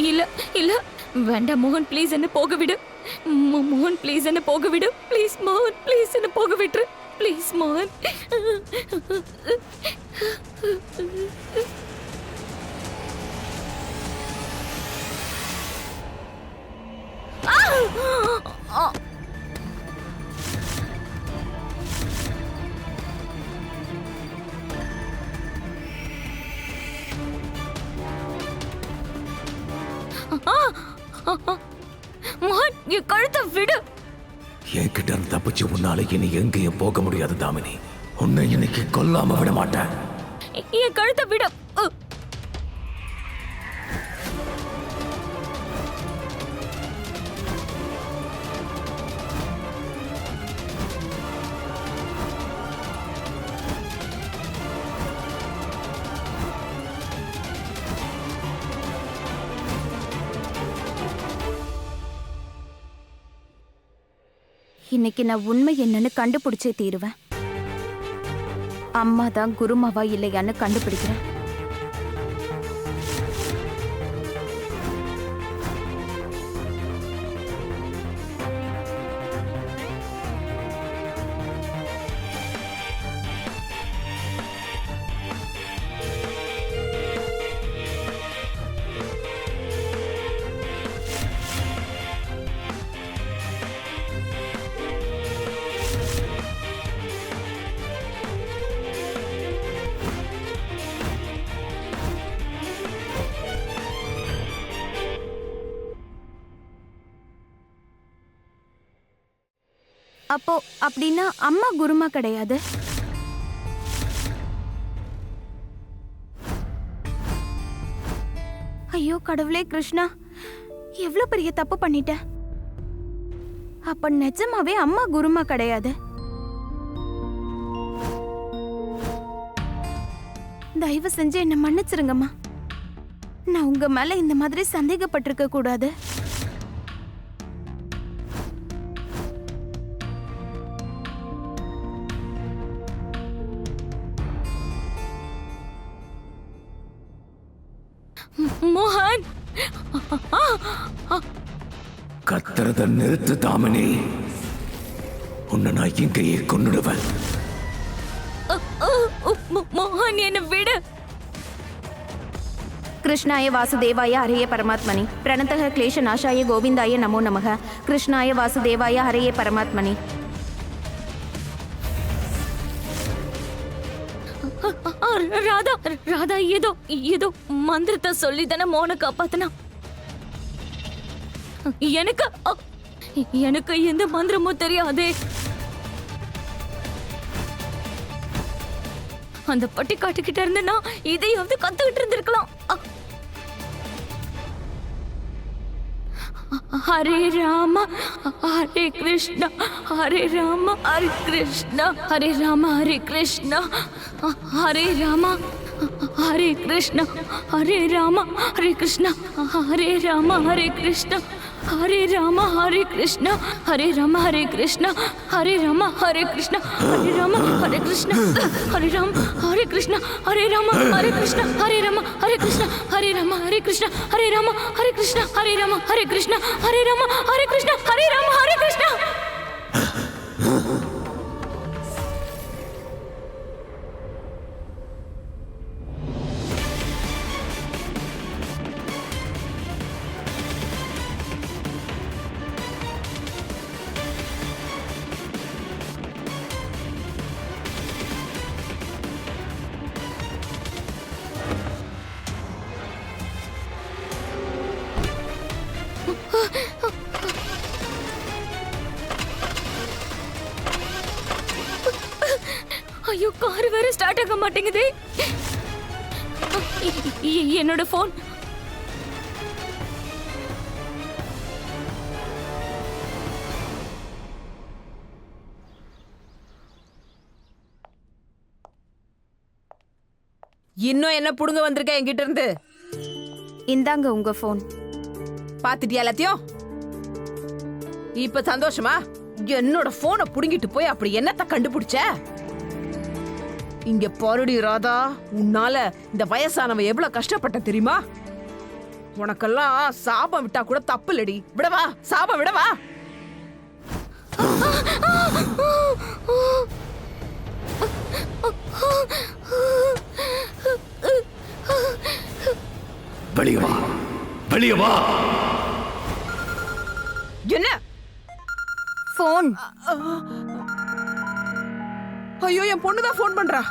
இல்ல இல்ல வேண்டாம் மோகன், ப்ளீஸ் என்ன போக விடு. மோகன் ப்ளீஸ் என்ன போக விடு. ப்ளீஸ் மோகன், ப்ளீஸ் என்ன போக விட்டுரு. ப்ளீஸ் மோகன். மோகன், என் கழுத்தை விடு. என்கிட்ட இருந்து தப்பிச்சு உன்னால இனி எங்கேயும் போக முடியாது தாமினி. உன்னை இன்னைக்கு கொல்லாம விட மாட்டேன். என் கழுத்தை விடு. இன்னைக்கு நான் உண்மை என்னன்னு கண்டுபிடிச்சே தீருவேன். அம்மா தான் குருமாவா இல்லையான்னு கண்டுபிடிக்கிறேன். அப்போ அப்படின்னா அம்மா குருமா கிடையாது. ஐயோ கடவுளே கிருஷ்ணா, எவ்வளவு பெரிய தப்பு பண்ணிட்டேன். அப்ப நிஜமாவே அம்மா குருமா கிடையாது. தயவு செஞ்சு என்ன மன்னிச்சிருங்கம்மா. நான் உங்க மேல இந்த மாதிரி சந்தேகப்பட்டிருக்க கூடாது. மோகன், கத்துறத நிறுத்து தாமினி. உன்னை நான் இங்கேயே கொன்னுடுவேன். மோகன் என்ன விடு. கிருஷ்ணாய வாசுதேவாய ஹரயே பரமாத்மனி, பிரணதः क्लेशनाशाय கோவிந்தாய நமோ நமः. கிருஷ்ணாய வாசுதேவாய ஹரயே பரமாத்மனி. ராதா ராதா ஏதோ ஏதோ மந்திரத்தை சொல்லி தானே மோனை காப்பாத்தனா. எனக்கு எந்த மந்திரமும் தெரியாதே. அந்த பட்டி காட்டுக்கிட்ட இருந்து நான் இதையாவது கத்துக்கிட்டு இருந்திருக்கலாம். ஹரே ராம ஹரே கிருஷ்ணா, ஹரே ராம ஹரே கிருஷ்ணா, ஹரே ராம ஹரே கிருஷ்ணா, ஹரே ராம ஹரே கிருஷ்ணா, ஹரே ராம ஹரே கிருஷ்ணா, ஹரே ராம ஹரே கிருஷ்ணா, ஹரே ராம ஹரே கிருஷ்ணா, ஹரே ராம ஹரே கிருஷ்ணா, ஹரே ராம ஹரே கிருஷ்ணா, ஹரே ராம ஹரே கிருஷ்ணா, ஹரே ராம ஹரே கிருஷ்ணா, ஹரே ராம ஹரே கிருஷ்ணா, ஹரே ராம ஹரே கிருஷ்ணா, ஹரே ராம ஹரே கிருஷ்ணா, ஹரே ராம ஹரே கிருஷ்ணா, ஹரே ராம ஹரே கிருஷ்ணா, ஹரே ராம ஹரே கிருஷ்ணா, ஹரே ராம ஹரே கிருஷ்ணா. ஐயோ, கார் வேற ஸ்டார்ட் ஆக மாட்டேங்குதே. என்னோட போன். இன்னும் என்ன புடுங்க வந்திருக்க என்கிட்ட இருந்து? இந்தாங்க உங்க போன். பாத்துட்டியா எல்லாத்தையும்? இப்ப சந்தோஷமா? என்னோட போனை புடுங்கிட்டு போய் அப்படி என்னத்த கண்டுபிடிச்ச? இங்க பாருடி ராதா, உன்னால இந்த வயசானவ எவ்வளவு கஷ்டப்பட்ட தெரியுமா? உனக்கெல்லாம் சாபம் விட்டா கூட தப்பு இல்லடி. விடவா, சாபம் விடவா. வெளியே வா, வெளியே வா. என்ன போன்? ஐயோ, என் பொண்ணுதான் போன் பண்றா.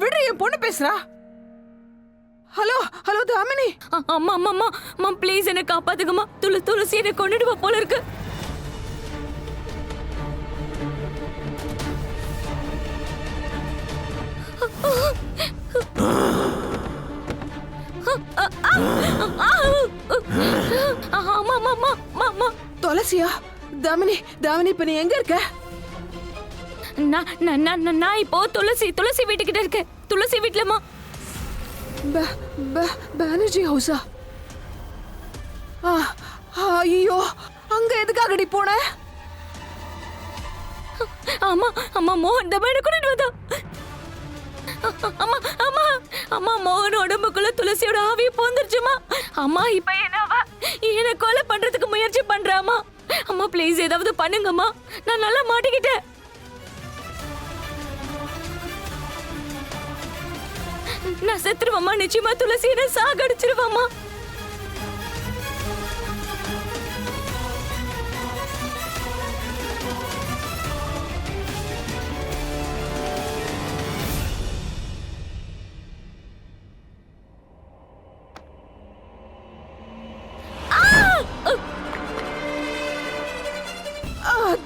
விடு, என் பொண்ணு பேசுறா. Hello hello Damini. அம்மா அம்மா அம்மா அம்மா ப்ளீஸ் என்ன காப்பாத்துங்கம்மா. துளசி என்னை கொண்டுடுவா போல இருக்கு. துளசியா? தாமினி, தாமினி, இப்ப நீ எங்க இருக்க? நான் இப்போ துளசி வீட்டுக்கிட்ட இருக்கேன். துளசி வீட்டுலமா? பானர்ஜி ஹவுஸா? ஐயோ, அங்க எதுக்காகடி போன? அம்மா அம்மா மோகன் தபாட கூட்டிட்டு வந்தா. அம்மா அம்மா அம்மா மோகன் உடம்புக்குள்ள துளசியோட ஆவி போந்துருச்சுமா. அம்மா இப்ப என்ன கொலை பண்றதுக்கு முயற்சி பண்றாமா. அம்மா ப்ளீஸ் ஏதாவது பண்ணுங்கம்மா. நான் நல்லா மாட்டிக்கிட்டேன். நான் செத்துருவாமா. நிச்சயமா துளசி என்ன சாகடிச்சிருவாமா.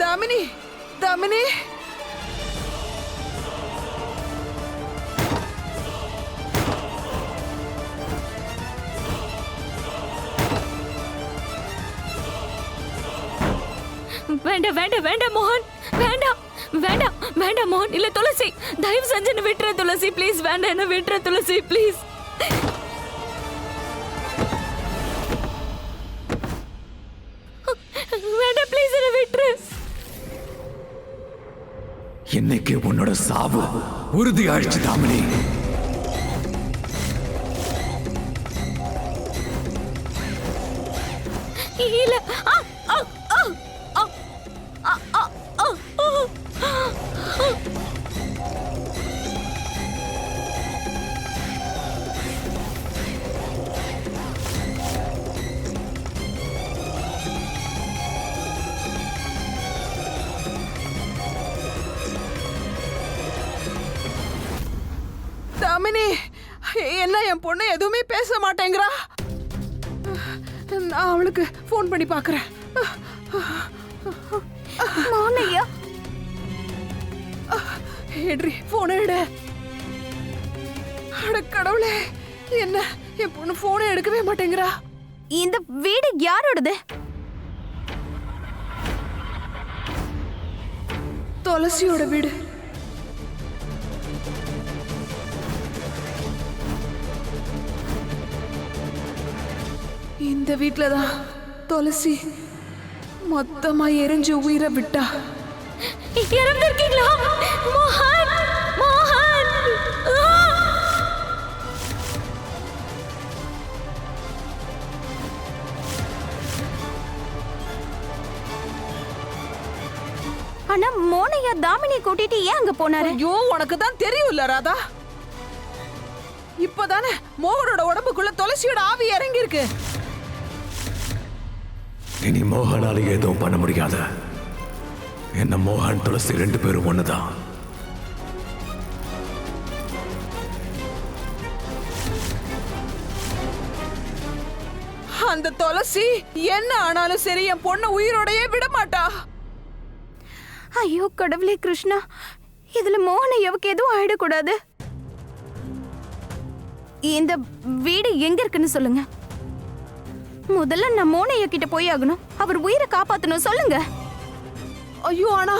தாமினி, தாமினி. வேண்டாம் வேண்டாம் வேண்டாம் மோகன், வேண்டாம் வேண்டாம் வேண்டாம் மோகன். இல்ல துளசி, தயவு செஞ்சு என்ன விட்டுற துளசி ப்ளீஸ். வேண்டாம், என்ன விட்டுற துளசி ப்ளீஸ். வேண்டாம் ப்ளீஸ், என்ன விட்டுரு. இன்னைக்கு உன்னோட சாவு உறுதி ஆயிடுச்சு தாமினி. இல்ல தாமினி, என்ன என் பொண்ணு எதுவுமே பேச மாட்டேங்கிறா? நான் அவளுக்கு போன் பண்ணி பாக்குறேன். மோனையா? ஏட்ரி, போன எடு. அட கடவுளே, என்ன என் பொண்ணு போனை எடுக்கவே மாட்டேங்கிறா? இந்த வீடு யாரோடது? துளசியோட வீடு. இந்த வீட்டுலதான் துளசி மொத்தமா எரிஞ்சு உயிரை விட்டா. இறந்திருக்கீங்களா மோகன்? மோகன் ஆனா மோனையா தாமினி கூட்டிட்டு ஏன் அங்க போனாரு? ஐயோ, உனக்கு தான் தெரியும்ல ராதா. இப்பதானே மோகனோட உடம்புக்குள்ள துளசியோட ஆவி இறங்கி இருக்கு. இனி மோகனால எதுவும் பண்ண முடியாத. என்ன மோகன் துளசி 2 பேரும் ஒண்ணுதான். அந்த துளசி என்ன ஆனாலும் சரி என் பொண்ண உயிரோடையே விட மாட்டா. ஐயோ கடவுளே கிருஷ்ணா, இதுல மோனையாவுக்கு எதுவும் ஆயிடக்கூடாது. இந்த வீடு எங்க இருக்குன்னு சொல்லுங்க. முதல்ல நான் மோனையா கிட்ட போய் ஆகணும். அவர் உயிரை காப்பாத்தணும். சொல்லுங்க. ஐயோ, ஆனா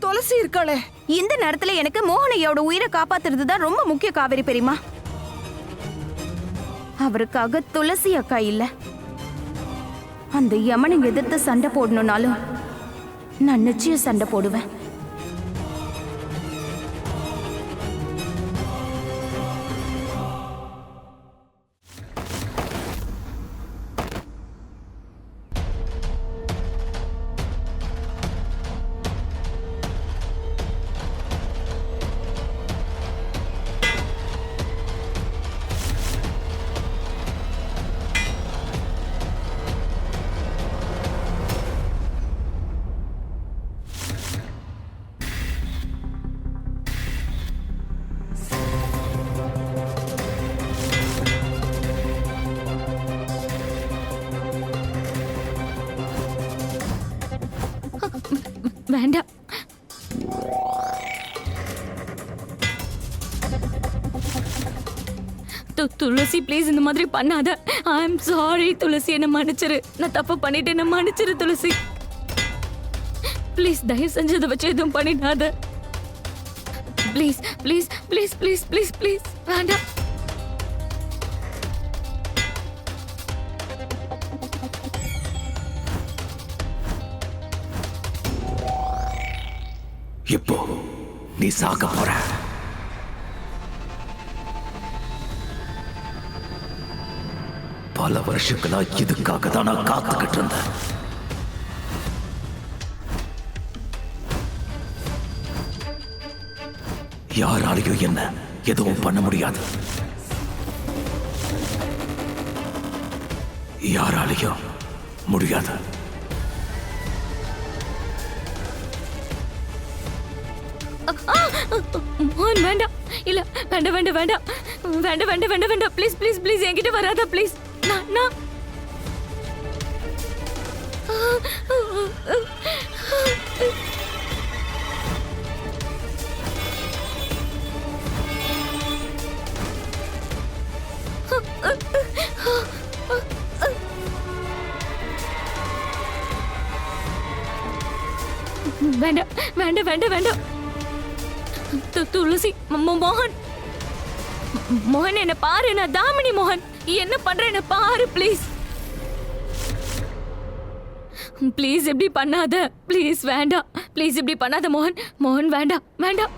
துளசி இருக்காளே. இந்த நேரத்துல எனக்கு மோகனையோட உயிரை காப்பாத்துறது தான் ரொம்ப முக்கிய, காவேரி பெரியமா. அவருக்காக துளசி அக்கா இல்ல. அந்த யமனை எதிர்த்து சண்டை போடணும்னாலும் நான் நிச்சயம் சண்டை போடுவேன். வேண்டாம். துளசி ப்ளீஸ் இந்த மாதிரி பண்ணாத. ஐ எம் சாரி துளசி, என்ன மன்னிச்சிரு. நான் தப்பு பண்ணிட்டேன், என்ன மன்னிச்சிரு துளசி. ப்ளீஸ் தயவு செஞ்சு அதை வச்சு எதுவும் பண்ணிடாத. Please please please please please please வேண்டாம். இப்போ நீ சாக போற. பல வருஷங்களா இதுக்காக தான் நான் காத்துக்கிட்டு இருந்தேன். யாராலையும் என்ன எதுவும் பண்ண முடியாது. யாராலையும் முடியாது. மோகன் வேண்டாம். இல்ல வேண்டாம் வேண்டாம் வேண்டாம் வேண்டாம் வேண்டாம் வேண்டாம் வேண்டாம். ப்ளீஸ் ப்ளீஸ் ப்ளீஸ் என்கிட்ட வராத ப்ளீஸ். நான் வேண்டாம் வேண்டாம் வேண்டாம் வேண்டாம். துளசி மோகன் மோகன் என்ன பாரு. நான் தாமினி மோகன், என்ன பண்ற என்ன பாரு ப்ளீஸ். ப்ளீஸ் இப்படி பண்ணாத ப்ளீஸ். வேண்டாம் ப்ளீஸ் இப்படி பண்ணாத மோகன். மோகன் வேண்டாம் வேண்டாம்.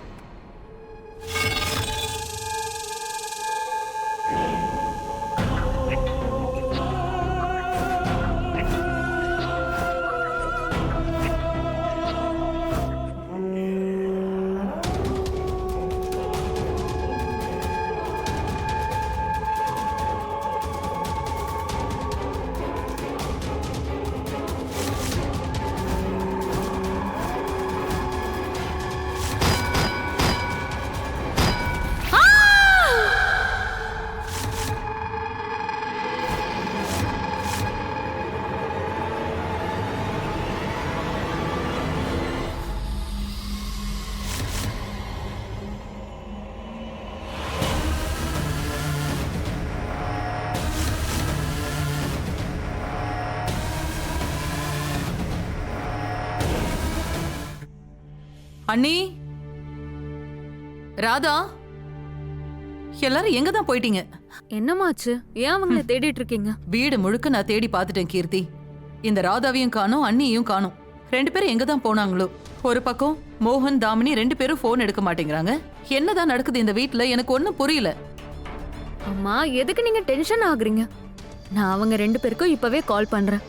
அண்ணி, ராதா, எல்லாரும் எங்க தான் போயிட்டீங்க? என்னமாச்சு? ஏன் அவங்கள தேடிட்டு இருக்கீங்க? வீடு முழுக்க நான் தேடி பார்த்துட்டேன் கீர்த்தி. இந்த ராதாவையும் காணோம், அண்ணியையும் காணோம். 2 பேரும் எங்க தான் போனாங்களோ? ஒரு பக்கம் மோகன், தாமினி 2 பேரும் போன் எடுக்க மாட்டேங்கிறாங்க. என்னதான் நடக்குது இந்த வீட்ல? எனக்கு ஒன்னும் புரியல. அம்மா, எதுக்கு நீங்க டென்ஷன் ஆகுறீங்க? நான் அவங்க 2 பேருக்கும் இப்பவே கால் பண்றேன்.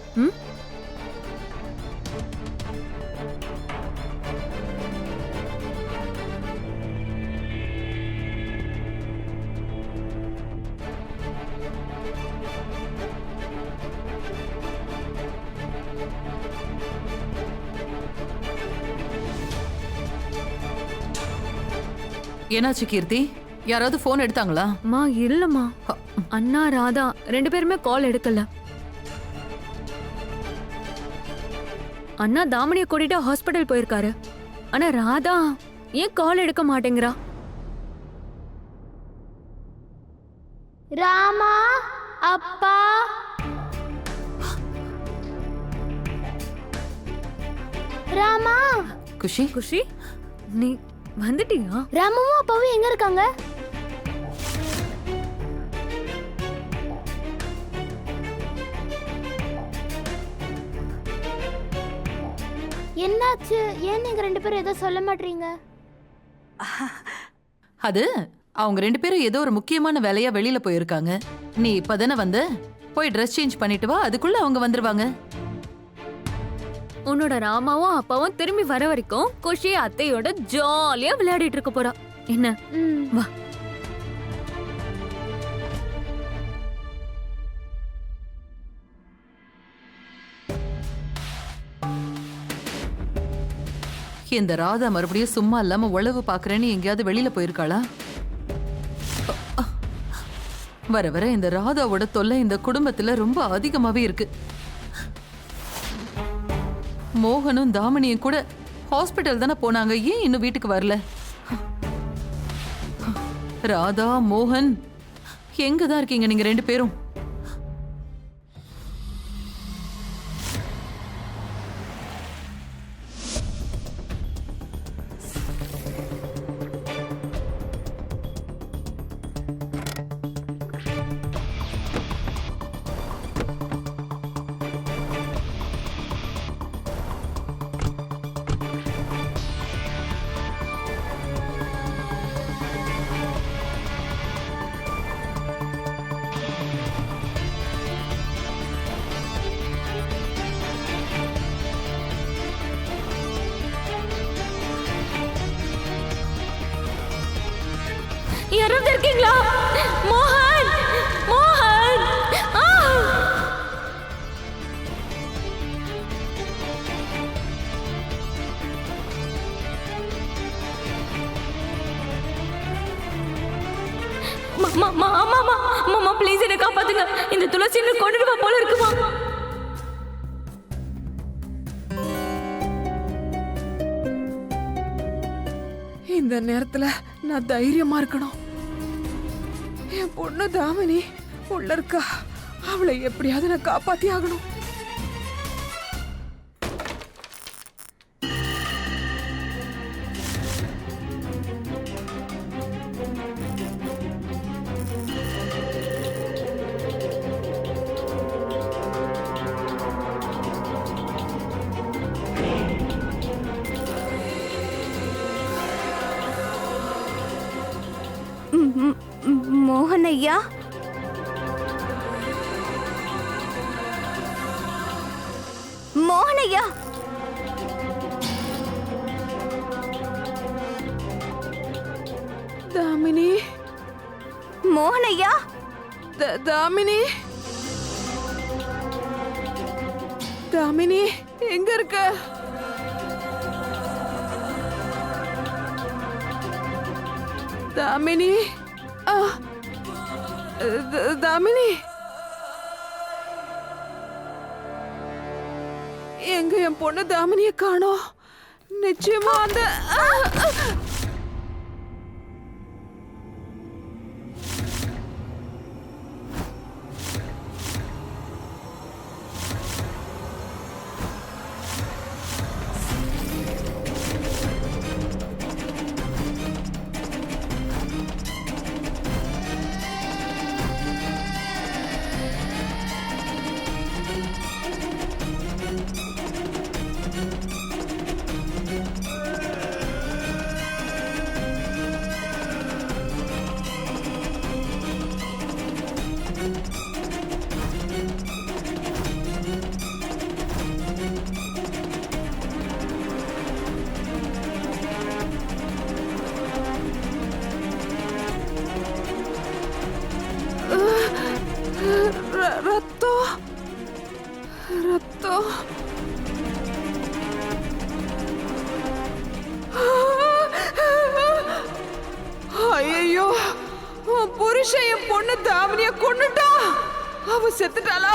என்னாச்சு கீர்த்தி? யாராவது போன் எடுத்தாங்களா? அம்மா இல்லம்மா, அண்ணா ராதா 2 பேருமே கால் எடுக்கல. அண்ணா தாமணிய கூட்டிட்டு ஹாஸ்பிடல் போயிருக்காரு. ஆனா ராதா ஏன் கால் எடுக்க மாட்டேங்கிறா? ராமா, அப்பா, ராமா. குஷி, குஷி, நீ வந்துட்டியா? ராமாவும் அப்பாவும் எங்க இருக்காங்க? என்னாச்சு? ஏன் நீங்க ரெண்டு பேரும் எதுவும் சொல்ல மாட்டீங்க? அது அவங்க 2 பேரும் ஏதோ ஒரு முக்கியமான வேலையா வெளியில போயிருக்காங்க. நீ இப்பதானே வந்த, போய் ட்ரெஸ் சேஞ்ச் பண்ணிட்டு வா, அதுக்குள்ள அவங்க வந்துருவாங்க. உன்னோட ராமாவும் அப்பாவும் திரும்பி வர வரைக்கும் குஷி அத்தையோட ஜாலியா விளையாடிட்டு இருக்க போறா. என்ன? வா. இந்த ராதா மறுபடியும் சும்மா இல்லாம உளவு பாக்குறேன்னு எங்கேயாவது வெளியில போயிருக்காளா? வர வர இந்த ராதாவோட தொல்லை இந்த குடும்பத்துல ரொம்ப அதிகமாவே இருக்கு. மோகனும் தாமினியும் கூட ஹாஸ்பிட்டல் தானே போனாங்க, ஏன் இன்னும் வீட்டுக்கு வரல? ராதா, மோகன், எங்கதான் இருக்கீங்க நீங்க 2 பேரும்? யாராவது இருக்கீங்களா? மோகன், மோகன்! மாமா ப்ளீஸ் என்ன காப்பாத்துங்க. இந்த துளசி என்ன கொண்டுடுவா போல இருக்குமா? இந்த நேரத்துல நான் தைரியமா இருக்கணும். என் பொண்ணு தாமினி உள்ள இருக்கா, அவளை எப்படியாவது நான் காப்பாத்தி ஆகணும். மோகன் ஐயா, மோகன் ஐயா, தாமினி, மோகன் ஐயா, தாமினி, தாமினி எங்க இருக்க? தாமினி, தாமினி, எங்க என் பொண்ணு தாமினிய காணோம். நிச்சயமா அந்த ரத்தம், ரத்தம். ஐயோ, புருஷன் என் பொண்ணு தாமினிய கொன்னுட்டா. அவ செத்துட்டாளா?